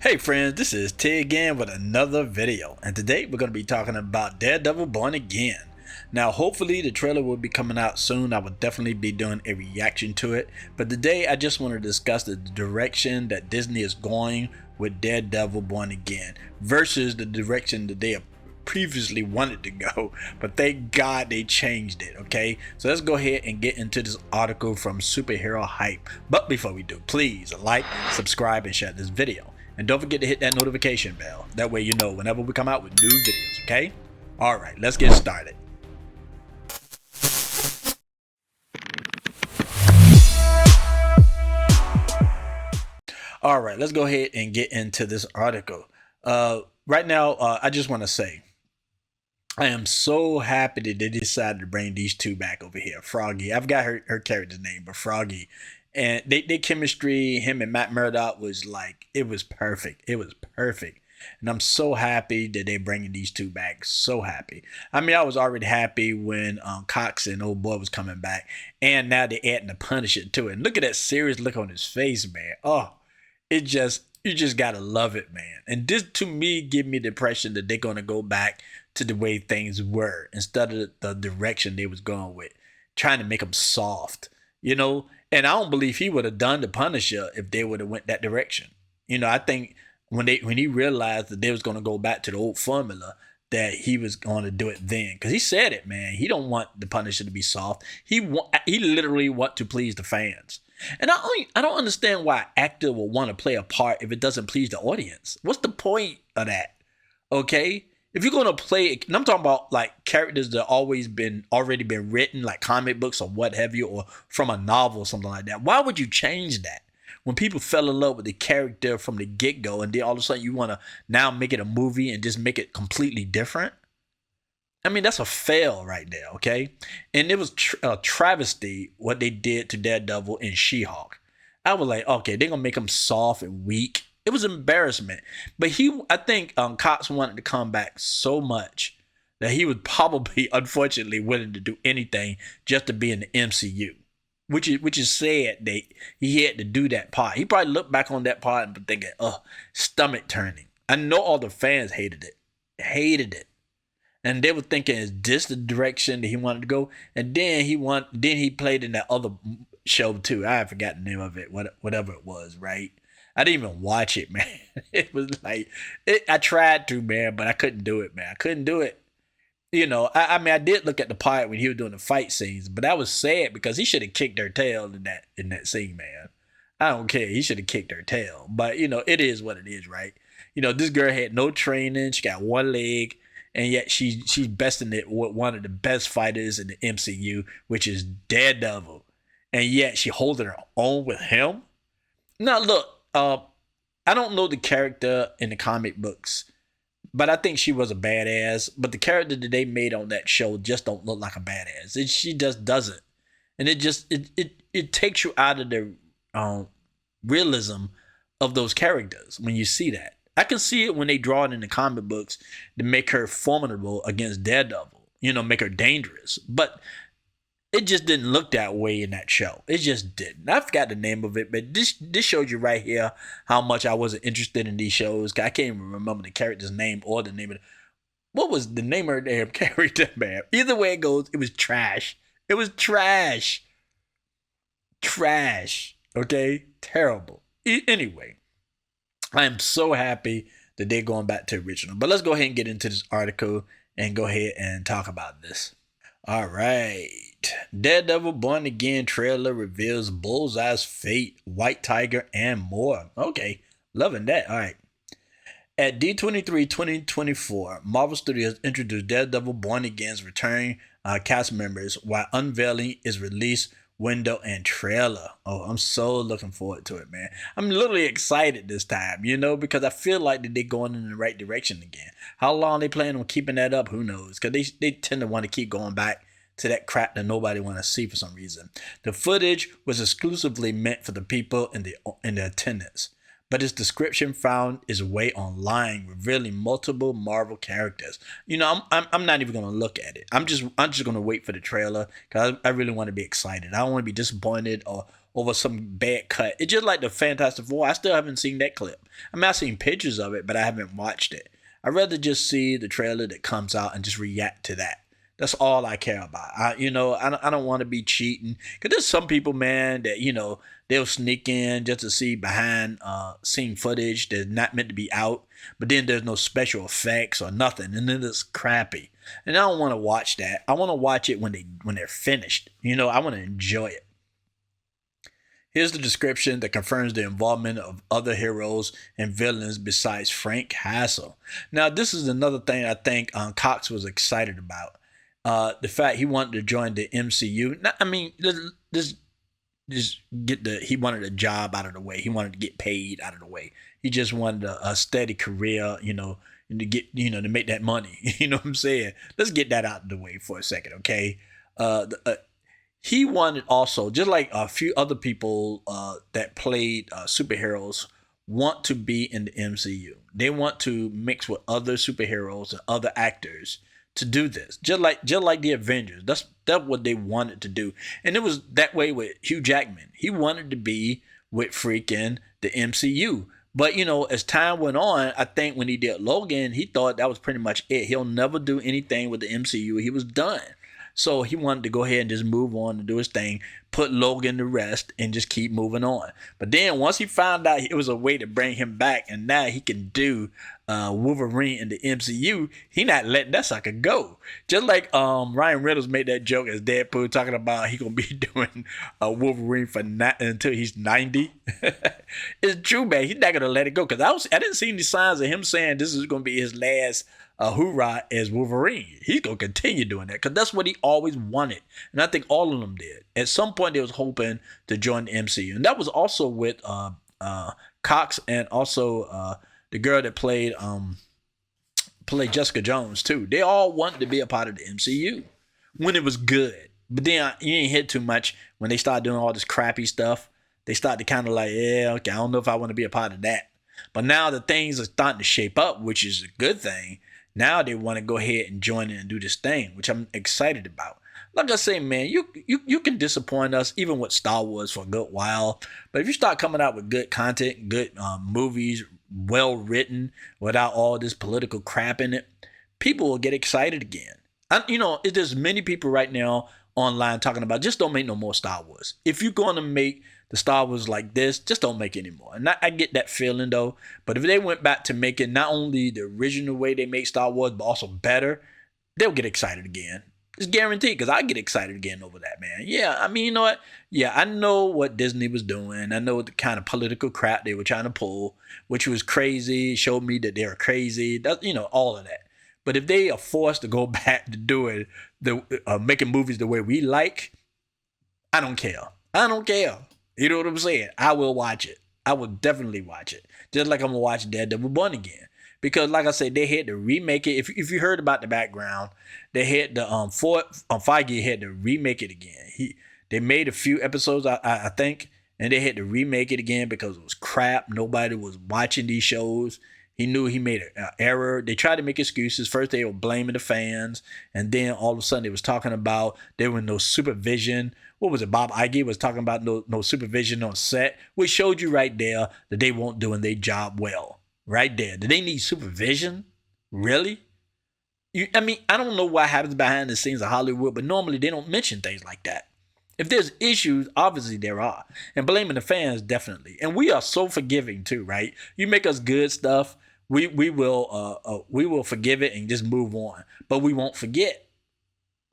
Hey friends, this is T again with another video, and today we're going to be talking about Daredevil Born Again. Now hopefully the trailer will be coming out soon. I will definitely be doing a reaction to it, but today I just want to discuss the direction that Disney is going with Daredevil Born Again versus the direction that they have previously wanted to go, but thank God they changed it. Okay, so let's go ahead and get into this article from Superhero Hype. But before we do, please like, subscribe, and share this video. And don't forget to hit that notification bell. That way you know whenever we come out with new videos, okay? Alright, let's get started. Alright, let's go ahead and get into this article. Right now, I just want to say, I am so happy that they decided to bring these two back over here. Froggy, I've got her character's name, but Froggy. And they chemistry, him and Matt Murdock was like, it was perfect. It was perfect. And I'm so happy that they're bringing these two back. So happy. I mean, I was already happy when Cox and old boy was coming back. And now they're adding the Punisher to it. And look at that serious look on his face, man. Oh, you just got to love it, man. And this, to me, give me the impression that they're going to go back to the way things were instead of the direction they was going with, trying to make them soft, you know. And I don't believe he would have done the Punisher if they would have went that direction. You know, I think when he realized that they was going to go back to the old formula, that he was going to do it then, because he said it, man. He don't want the Punisher to be soft. He literally want to please the fans. And I don't understand why an actor will want to play a part if it doesn't please the audience. What's the point of that? Okay. If you're gonna play, and I'm talking about like characters that already been written, like comic books or what have you, or from a novel or something like that, why would you change that? When people fell in love with the character from the get-go, and then all of a sudden you want to now make it a movie and just make it completely different? I mean, that's a fail right there, okay? And it was a travesty what they did to Daredevil and She-Hulk. I was like, okay, they're gonna make him soft and weak. It was embarrassment. But I think Cox wanted to come back so much that he was probably, unfortunately, willing to do anything just to be in the MCU. Which is sad that he had to do that part. He probably looked back on that part and been thinking, stomach turning. I know all the fans hated it. Hated it. And they were thinking, is this the direction that he wanted to go? And then he played in that other show too. I forgot the name of it, whatever it was, right? I didn't even watch it, man. It was like, I tried to, man, but I couldn't do it, man. I couldn't do it. You know, I mean, I did look at the part when he was doing the fight scenes, but that was sad because he should have kicked their tail in that scene, man. I don't care. He should have kicked her tail. But, you know, it is what it is, right? You know, this girl had no training. She got one leg, and yet she's besting it with one of the best fighters in the MCU, which is Daredevil. And yet she holding her own with him. Now, look. I don't know the character in the comic books, but I think she was a badass. But the character that they made on that show just don't look like a badass. She just doesn't, and it takes you out of the realism of those characters when you see that. I can see it when they draw it in the comic books to make her formidable against Daredevil. You know, make her dangerous, but it just didn't look that way in that show. It just didn't. I forgot the name of it, but this shows you right here how much I wasn't interested in these shows. I can't even remember the character's name or the name of what was the name of their character, man. Either way it goes, it was trash. It was trash. Trash. Okay? Terrible. Anyway, I am so happy that they're going back to original. But let's go ahead and get into this article and go ahead and talk about this. All right. Daredevil Born Again trailer reveals Bullseye's fate, White Tiger, and more. Okay, loving that. All right. At D23 2024, Marvel Studios introduced Daredevil Born Again's returning cast members while unveiling its release window and trailer. Oh, I'm so looking forward to it, man. I'm literally excited this time, you know, because I feel like that they're going in the right direction again. How long they plan on keeping that up, who knows? Because they tend to want to keep going back to that crap that nobody want to see for some reason. The footage was exclusively meant for the people in the attendance, but its description found its way online, revealing multiple Marvel characters. You know, I'm not even gonna look at it. I'm just gonna wait for the trailer because I really want to be excited. I don't want to be disappointed over some bad cut. It's just like the Fantastic Four. I still haven't seen that clip. I mean, I've seen pictures of it, but I haven't watched it. I'd rather just see the trailer that comes out and just react to that. That's all I care about. I don't want to be cheating. Because there's some people, man, that, they'll sneak in just to see behind scene footage that's not meant to be out. But then there's no special effects or nothing. And then it's crappy. And I don't want to watch that. I want to watch it when they're finished. I want to enjoy it. Here's the description that confirms the involvement of other heroes and villains besides Frank Castle. Now, this is another thing I think Cox was excited about. The fact he wanted to join the MCU. He wanted a job out of the way. He wanted to get paid out of the way. He just wanted a steady career, and to get, to make that money. You know what I'm saying? Let's get that out of the way for a second, okay? He wanted also, just like a few other people that played superheroes, want to be in the MCU. They want to mix with other superheroes and other actors to do this, just like the Avengers. That's what they wanted to do, and it was that way with Hugh Jackman. He wanted to be with freaking the MCU, but as time went on, I think when he did Logan, he thought that was pretty much it. He'll never do anything with the MCU. He was done. So he wanted to go ahead and just move on and do his thing, put Logan to rest, and just keep moving on. But then once he found out it was a way to bring him back, and now he can do Wolverine in the MCU, he not letting that sucker go. Just like Ryan Reynolds made that joke as Deadpool, talking about he gonna be doing Wolverine until he's 90. It's true, man. He's not gonna let it go, because I didn't see any signs of him saying this is gonna be his last hoorah as Wolverine. He's gonna continue doing that because that's what he always wanted, and I think all of them did. At some point, they was hoping to join the MCU, and that was also with Cox and also the girl that played Jessica Jones too. They all wanted to be a part of the MCU when it was good, but then you ain't hit too much when they started doing all this crappy stuff. They started to kind of like, yeah, okay, I don't know if I want to be a part of that. But now the things are starting to shape up, which is a good thing. Now they want to go ahead and join in and do this thing, which I'm excited about. Like I say, man, you can disappoint us even with Star Wars for a good while. But if you start coming out with good content, good movies, well written, without all this political crap in it, people will get excited again. There's many people right now online talking about just don't make no more Star Wars. If you're going to make the Star Wars like this, just don't make it anymore. And I get that feeling though. But if they went back to making not only the original way they make Star Wars, but also better, they'll get excited again. It's guaranteed, because I get excited again over that, man. Yeah, I mean, you know what? Yeah, I know what Disney was doing. I know the kind of political crap they were trying to pull, which was crazy. It showed me that they were crazy. That, all of that. But if they are forced to go back to doing making movies the way we like, I don't care. I don't care. You know what I'm saying? I will watch it. I will definitely watch it. Just like I'm going to watch Daredevil Born Again. Because like I said, they had to remake it. If you heard about the background, they had to, Feige had to remake it again. They made a few episodes, I think, and they had to remake it again because it was crap. Nobody was watching these shows. He knew he made an error. They tried to make excuses. First, they were blaming the fans. And then all of a sudden, they was talking about there was no supervision. What was it? Bob Iger was talking about no supervision on set, which showed you right there that they weren't doing their job well. Right there. Do they need supervision? Really? I don't know what happens behind the scenes of Hollywood, but normally they don't mention things like that. If there's issues, obviously there are. And blaming the fans, definitely. And we are so forgiving too, right? You make us good stuff, we will forgive it and just move on. But we won't forget.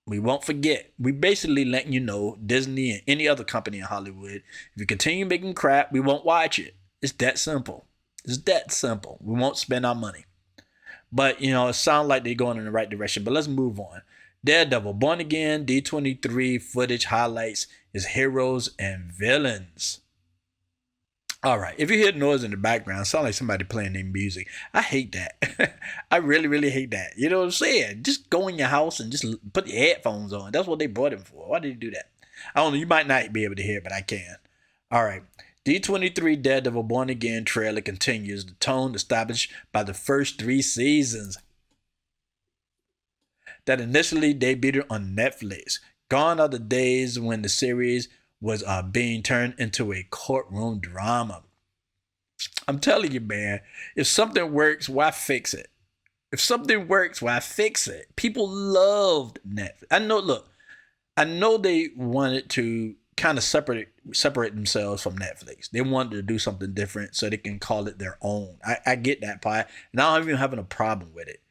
We won't forget. We basically letting you know, Disney and any other company in Hollywood, if you continue making crap, we won't watch it. It's that simple. It's that simple. We won't spend our money. But, it sounds like they're going in the right direction. But let's move on. Daredevil, Born Again, D23 footage highlights his heroes and villains. All right. If you hear noise in the background, it sounds like somebody playing their music. I hate that. I really, really hate that. You know what I'm saying? Just go in your house and just put your headphones on. That's what they brought him for. Why did he do that? I don't know. You might not be able to hear it, but I can. All right. D23 Daredevil Born Again trailer continues the tone established by the first 3 seasons that initially debuted on Netflix. Gone are the days when the series was being turned into a courtroom drama. I'm telling you, man, if something works, why fix it? If something works, why fix it? People loved Netflix. I know. Look, I know they wanted to kind of separate themselves from Netflix. They wanted to do something different so they can call it their own. I get that part, and I don't even having a problem with it.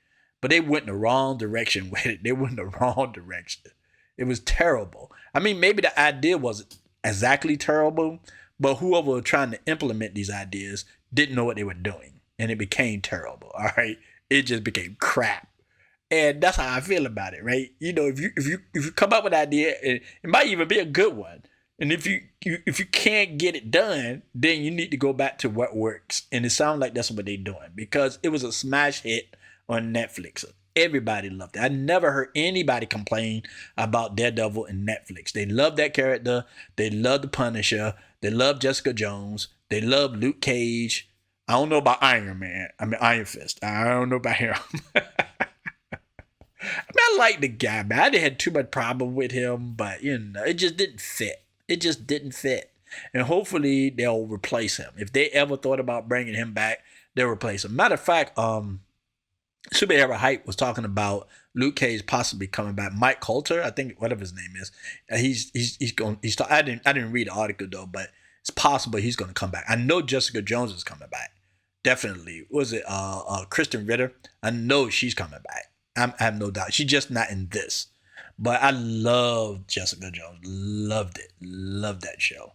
But they went in the wrong direction with it. They went in the wrong direction. It was terrible. I mean, maybe the idea wasn't exactly terrible, but whoever was trying to implement these ideas didn't know what they were doing, and it became terrible. All right, it just became crap. And that's how I feel about it, right? You know, if you come up with an idea, it might even be a good one. And if you can't get it done, then you need to go back to what works. And it sounds like that's what they're doing, because it was a smash hit on Netflix. Everybody loved it. I never heard anybody complain about Daredevil in Netflix. They love that character. They love the Punisher. They love Jessica Jones. They love Luke Cage. I don't know about Iron Man. I mean Iron Fist. I don't know about him. I mean, I like the guy, man. I didn't have too much problem with him, but you know, it just didn't fit. It just didn't fit. And hopefully they'll replace him. If they ever thought about bringing him back, they'll replace him. Matter of fact, Superhero Hype was talking about Luke Cage possibly coming back. Mike Coulter, I think, whatever his name is, he's going. I didn't read the article though, but it's possible he's going to come back. I know Jessica Jones is coming back. Definitely. Was it Kristen Ritter? I know she's coming back. I have no doubt. She's just not in this. But I loved Jessica Jones. Loved it. Loved that show.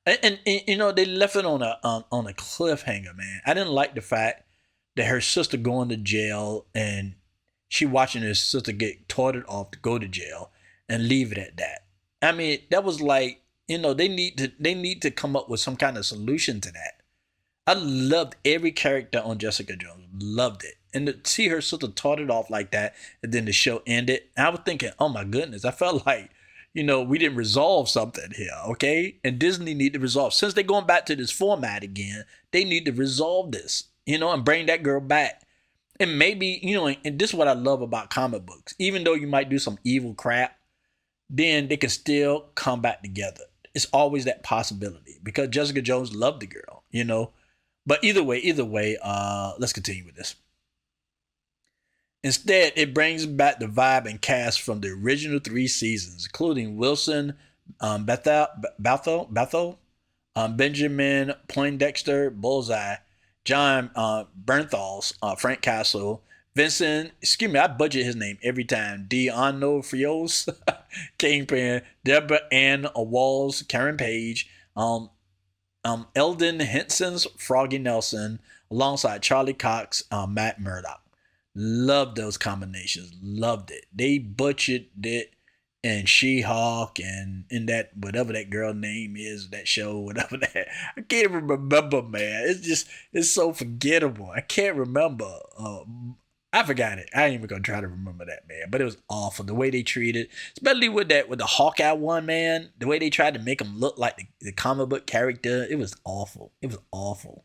And you know, they left it on a cliffhanger, man. I didn't like the fact that her sister going to jail and she watching her sister get tortured off to go to jail and leave it at that. I mean, that was like, you know, they need to come up with some kind of solution to that. I loved every character on Jessica Jones. Loved it. And to see her sister tortured off like that, and then the show ended, I was thinking, oh my goodness, I felt like, you know, we didn't resolve something here, okay? And Disney need to resolve. Since they're going back to this format again, they need to resolve this, you know, and bring that girl back. And maybe, you know, and this is what I love about comic books. Even though you might do some evil crap, then they can still come back together. It's always that possibility, because Jessica Jones loved the girl, you know. But either way, let's continue with this. Instead, it brings back the vibe and cast from the original 3 seasons, including Wilson, Bethel, Benjamin Poindexter, Bullseye, John Bernthals, Frank Castle, Vincent, excuse me, I budget his name every time, Deano Frios, Kingpin, Deborah Ann Walls, Karen Page, Eldon Henson's Froggy Nelson, alongside Charlie Cox, Matt Murdock. Loved those combinations. Loved it. They butchered it in She-Hulk and in that, whatever that girl name is, that show, whatever that. I can't even remember, man. It's so forgettable. I can't remember. I forgot it. I ain't even gonna try to remember that, man. But it was awful the way they treated, especially with the Hawkeye one, man. The way they tried to make him look like the comic book character. It was awful. It was awful.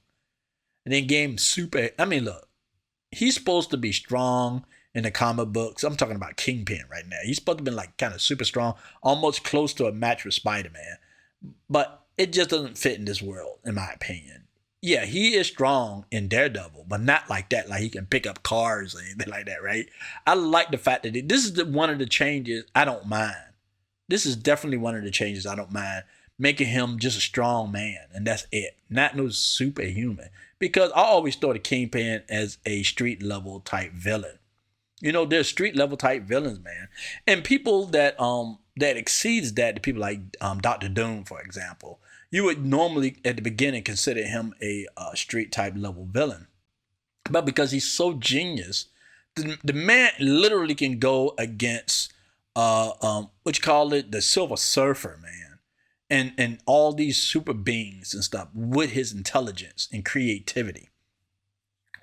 And then gave him super. I mean, look. He's supposed to be strong in the comic books. I'm talking about Kingpin right now. He's supposed to be like kind of super strong, almost close to a match with Spider-Man. But it just doesn't fit in this world, in my opinion. Yeah, he is strong in Daredevil, but not like that. Like he can pick up cars or anything like that, right? I like the fact that this is one of the changes I don't mind. This is definitely one of the changes I don't mind. Making him just a strong man, and that's it. Not no superhuman. Because I always thought of Kingpin as a street level type villain. You know, there's street level type villains, man. And people that exceeds that, the people like Dr. Doom, for example, you would normally at the beginning consider him a street type level villain. But because he's so genius, the man literally can go against what you call it, the Silver Surfer, man. And all these super beings and stuff with his intelligence and creativity.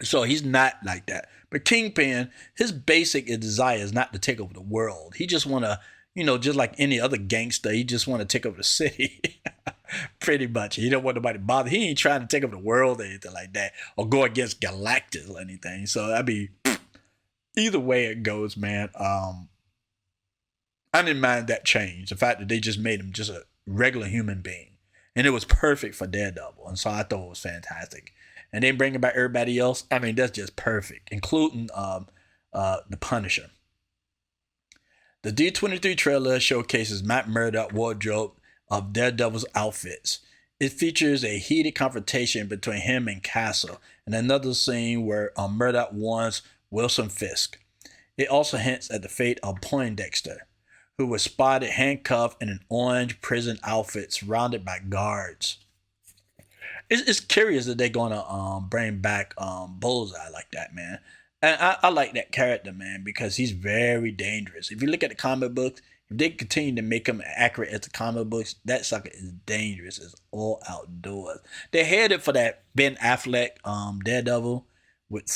So he's not like that. But Kingpin, his basic desire is not to take over the world. He just want to, you know, just like any other gangster, he just want to take over the city. Pretty much. He don't want nobody to bother. He ain't trying to take over the world or anything like that, or go against Galactus or anything. So I mean, either way it goes, man. I didn't mind that change. The fact that they just made him just regular human being. And it was perfect for Daredevil. And so I thought it was fantastic. And then bringing back everybody else, I mean, that's just perfect, including the Punisher. The D23 trailer showcases Matt Murdock's wardrobe of Daredevil's outfits. It features a heated confrontation between him and Castle, and another scene where Murdock warns Wilson Fisk. It also hints at the fate of Poindexter, who was spotted handcuffed in an orange prison outfit surrounded by guards. It's curious that they're gonna bring back Bullseye like that, man. And I like that character, man, because he's very dangerous. If you look at the comic books, if they continue to make him accurate as the comic books, that sucker is dangerous as all outdoors. They're headed for that Ben Affleck Daredevil with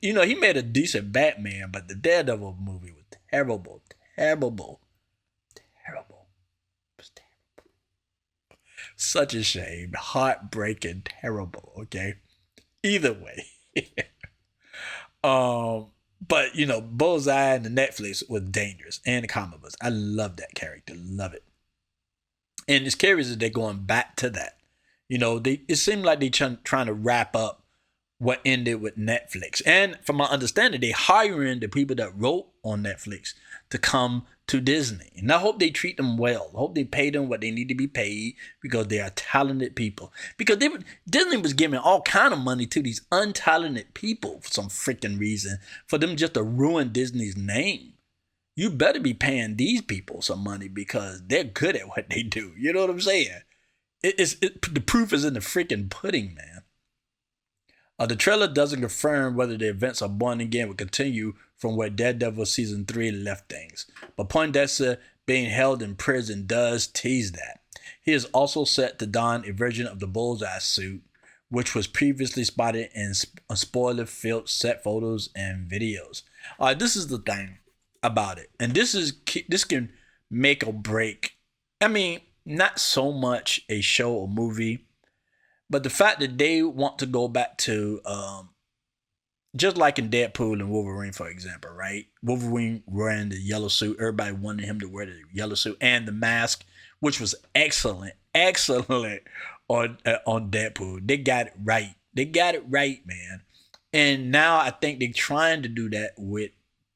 he made a decent Batman, but the Daredevil movie was terrible, terrible, terrible. It was terrible. Such a shame, heartbreaking, terrible. Okay. Either way. But Bullseye and the Netflix was dangerous, and the comic books. I love that character, love it. And it's curious that they're going back to that. It seemed like they're trying to wrap up what ended with Netflix. And from my understanding, they hiring the people that wrote on Netflix to come to Disney. And I hope they treat them well. I hope they pay them what they need to be paid, because they are talented people. Because Disney was giving all kind of money to these untalented people for some freaking reason, for them just to ruin Disney's name. You better be paying these people some money, because they're good at what they do. You know what I'm saying? The proof is in the freaking pudding, man. The trailer doesn't confirm whether the events of Born Again will continue from where Daredevil Season 3 left things, but Poindexter being held in prison does tease that. He is also set to don a version of the Bullseye suit, which was previously spotted in spoiler-filled set photos and videos. This is the thing about it, and this can make or break. I mean, not so much a show or movie, but the fact that they want to go back to, just like in Deadpool and Wolverine, for example, right? Wolverine wearing the yellow suit. Everybody wanted him to wear the yellow suit and the mask, which was excellent on Deadpool. They got it right, man. And now I think they're trying to do that with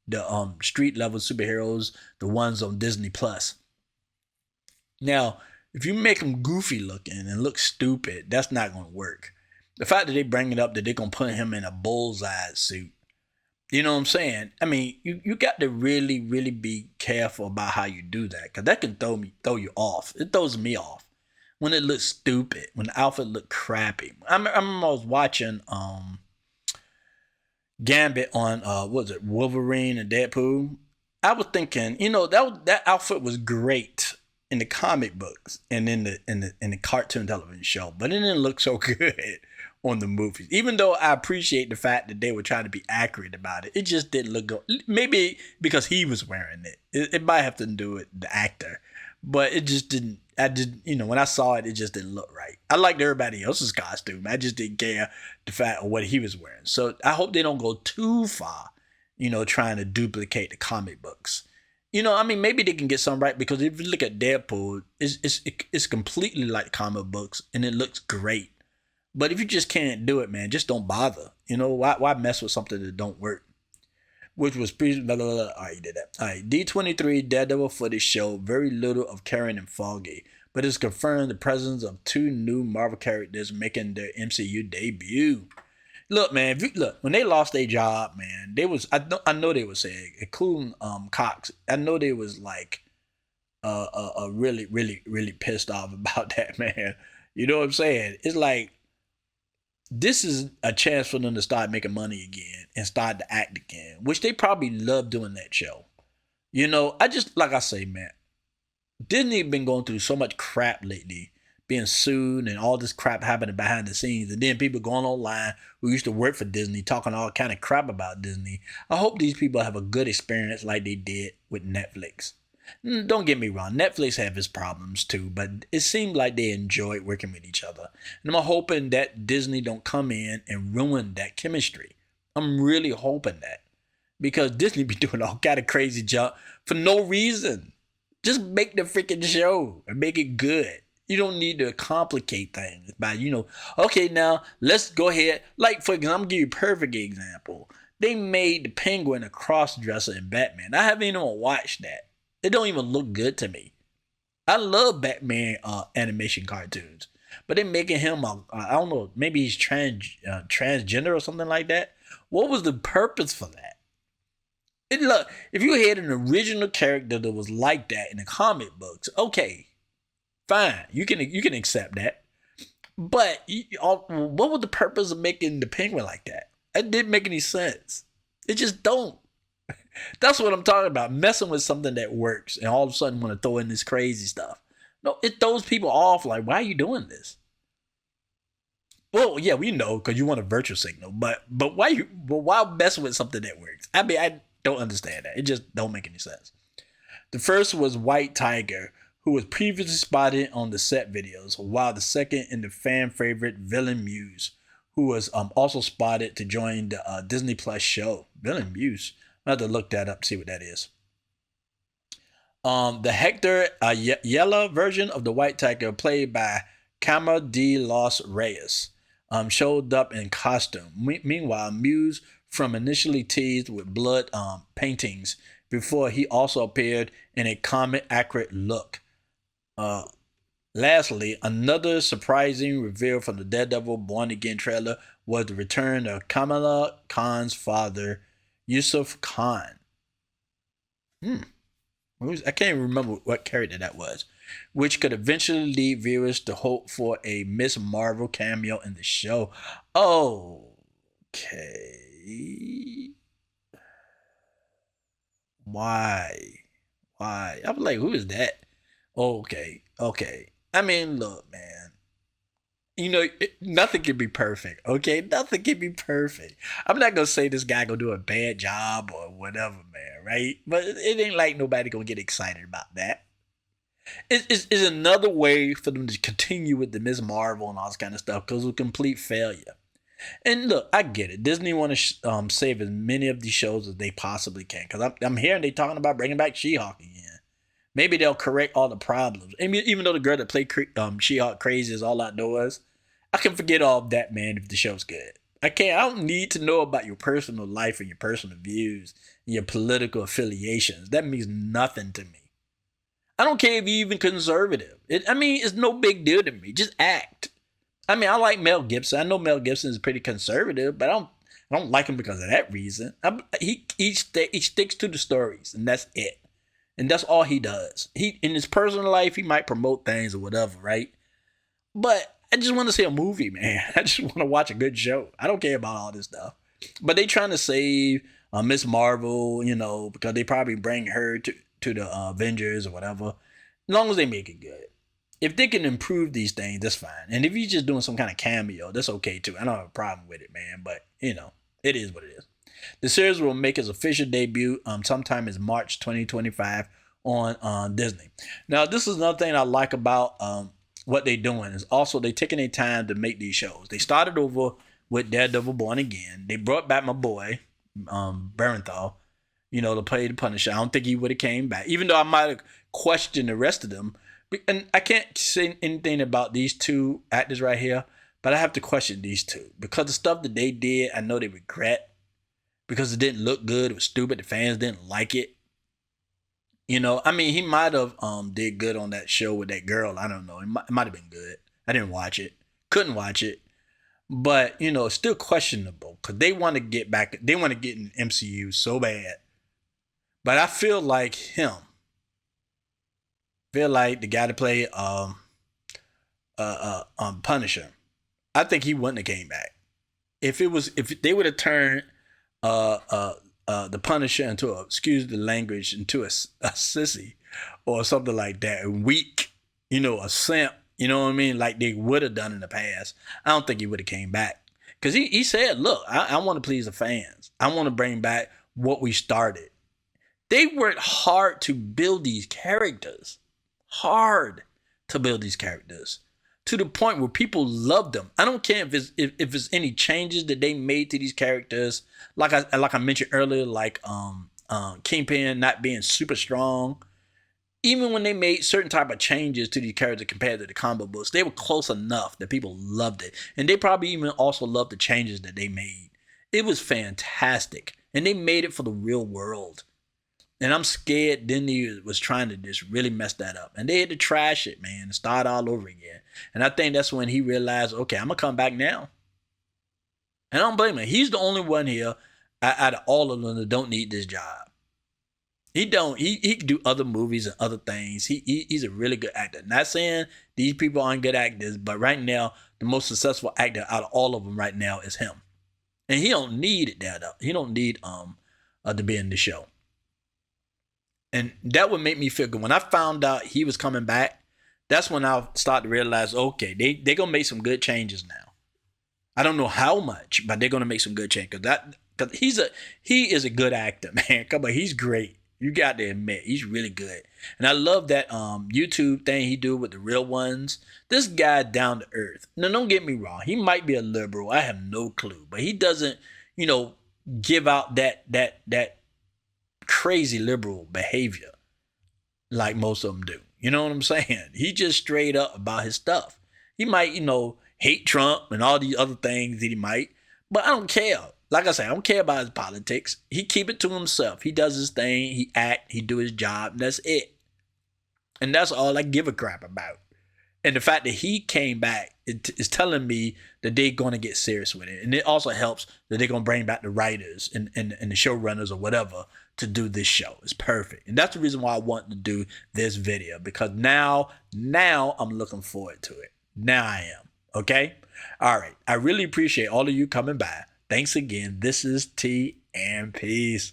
the street level superheroes, the ones on Disney Plus. Now, if you make them goofy looking and look stupid, that's not going to work. The fact that they bring it up that they're going to put him in a Bullseye suit, you know what I'm saying? I mean, you got to really, really be careful about how you do that, because that can throw you off. It throws me off when it looks stupid, when the outfit look crappy. I remember I was watching Gambit on Wolverine and Deadpool. I was thinking, that outfit was great in the comic books and in the cartoon television show, but it didn't look so good on the movies. Even though I appreciate the fact that they were trying to be accurate about it, it just didn't look good. Maybe because he was wearing it. It might have to do with the actor, but it just didn't. When I saw it, it just didn't look right. I liked everybody else's costume. I just didn't care the fact of what he was wearing. So I hope they don't go too far, trying to duplicate the comic books. Maybe they can get some right, because if you look at Deadpool, it's completely like comic books and it looks great. But if you just can't do it, man, just don't bother. Why mess with something that don't work? Which was pretty. All right, you did that. All right, D23 Daredevil footage showed very little of Karen and Foggy, but it's confirmed the presence of two new Marvel characters making their MCU debut. Look, man, when they lost their job, man, I know they were saying, including Cox, I know they was like really, really, really pissed off about that, man. You know what I'm saying? It's like, this is a chance for them to start making money again and start to act again, which they probably love doing that show. Like I say, man, Disney been going through so much crap lately, being sued and all this crap happening behind the scenes, and then people going online who used to work for Disney talking all kind of crap about Disney. I hope these people have a good experience like they did with Netflix. Don't get me wrong, Netflix have its problems too, but it seemed like they enjoyed working with each other. And I'm hoping that Disney don't come in and ruin that chemistry. I'm really hoping that, because Disney be doing all kind of crazy junk for no reason. Just make the freaking show and make it good. You don't need to complicate things by, okay, now let's go ahead. Like, for example, I'm going to give you a perfect example. They made the Penguin a cross dresser in Batman. I haven't even watched that. It don't even look good to me. I love Batman animation cartoons, but they're making him I don't know, maybe he's transgender or something like that. What was the purpose for that? Look, if you had an original character that was like that in the comic books, okay, fine, you can accept that. But what was the purpose of making the Penguin like that? It didn't make any sense. It just don't. That's what I'm talking about. Messing with something that works and all of a sudden want to throw in this crazy stuff. No, it throws people off. Like, why are you doing this? Well, yeah, we know because you want a virtual signal, but why mess with something that works? I mean, I don't understand that. It just don't make any sense. The first was White Tiger, who was previously spotted on the set videos, while the second in the fan favorite Villain Muse, who was also spotted to join the Disney Plus show. Villain Muse. I have to look that up, see what that is. The Hector Yella version of the White Tiger, played by Cama de los Reyes, showed up in costume. Meanwhile, Muse, from initially teased with blood paintings before he also appeared in a comic accurate look. Lastly, another surprising reveal from the Daredevil Born Again trailer was the return of Kamala Khan's father, Yusuf Khan. I can't even remember what character that was, which could eventually lead viewers to hope for a Miss Marvel cameo in the show. Okay. Why? I'm like, who is that? Okay. I mean, look, man. Nothing can be perfect. Okay, nothing can be perfect. I'm not gonna say this guy gonna do a bad job or whatever, man. Right? But it ain't like nobody gonna get excited about that. It's another way for them to continue with the Miss Marvel and all this kind of stuff because it was a complete failure. And look, I get it. Disney want to save as many of these shows as they possibly can because I'm hearing they talking about bringing back She-Hulk again. Maybe they'll correct all the problems. I mean, even though the girl that played She-Hulk crazy is all outdoors, I can forget all of that, man, if the show's good. I can't. I don't need to know about your personal life and your personal views and your political affiliations. That means nothing to me. I don't care if you're even conservative. It's no big deal to me. Just act. I mean, I like Mel Gibson. I know Mel Gibson is pretty conservative, but I don't like him because of that reason. He sticks to the stories, and that's it. And that's all he does. He in his personal life, he might promote things or whatever, right? But I just want to see a movie, man. I just want to watch a good show. I don't care about all this stuff. But they trying to save Miss Marvel, because they probably bring her to the Avengers or whatever. As long as they make it good. If they can improve these things, that's fine. And if you're just doing some kind of cameo, that's okay too. I don't have a problem with it, man. But it is what it is. The series will make its official debut sometime in March 2025 on Disney. Now, this is another thing I like about what they're doing is also they taking their time to make these shows. They started over with Daredevil Born Again. They brought back my boy, Bernthal, to play the Punisher. I don't think he would have came back, even though I might have questioned the rest of them. And I can't say anything about these two actors right here, but I have to question these two because the stuff that they did, I know they regret because it didn't look good. It was stupid. The fans didn't like it. He might have did good on that show with that girl. I don't know. It might have been good. I didn't watch it. Couldn't watch it. But, it's still questionable because they want to get back. They want to get in MCU so bad. But I feel like him. Feel like the guy to play Punisher. I think he wouldn't have came back. If they would have turned the Punisher into excuse the language, into a sissy or something like that, weak, a simp, you know what I mean? Like they would have done in the past. I don't think he would have came back because he said, "Look, I want to please the fans. I want to bring back what we started." They worked hard to build these characters. Hard to build these characters to the point where people love them. I don't care if it's any changes that they made to these characters, like I mentioned earlier, like Kingpin not being super strong. even when they made certain type of changes to these characters compared to the comic books, they were close enough that people loved it. And they probably even also loved the changes that they made. It was fantastic. And they made it for the real world. And I'm scared Disney was trying to just really mess that up. And they had to trash it, man, and start all over again. And I think that's when he realized, okay, I'm going to come back now. And I don't blame him. He's the only one here out of all of them that don't need this job. He don't. He can do other movies and other things. He's a really good actor. Not saying these people aren't good actors, but right now the most successful actor out of all of them right now is him, and he don't need it that up. He don't need to be in the show, and that would make me feel good. When I found out he was coming back, that's when I start to realize, okay, they gonna make some good changes now. I don't know how much, but they're gonna make some good changes because he is a good actor, man. Come on, he's great. You got to admit, he's really good. And I love that YouTube thing he do with the real ones. This guy down to earth. Now, don't get me wrong. He might be a liberal. I have no clue. But he doesn't, give out that crazy liberal behavior like most of them do. You know what I'm saying? He just straight up about his stuff. He might, hate Trump and all these other things that he might. But I don't care. Like I say, I don't care about his politics. He keep it to himself. He does his thing. He act. He do his job. And that's it. And that's all I give a crap about. And the fact that he came back is telling me that they're going to get serious with it. And it also helps that they're going to bring back the writers and the showrunners or whatever to do this show. It's perfect. And that's the reason why I want to do this video. Because now I'm looking forward to it. Now I am. Okay? All right. I really appreciate all of you coming by. Thanks again. This is T and peace.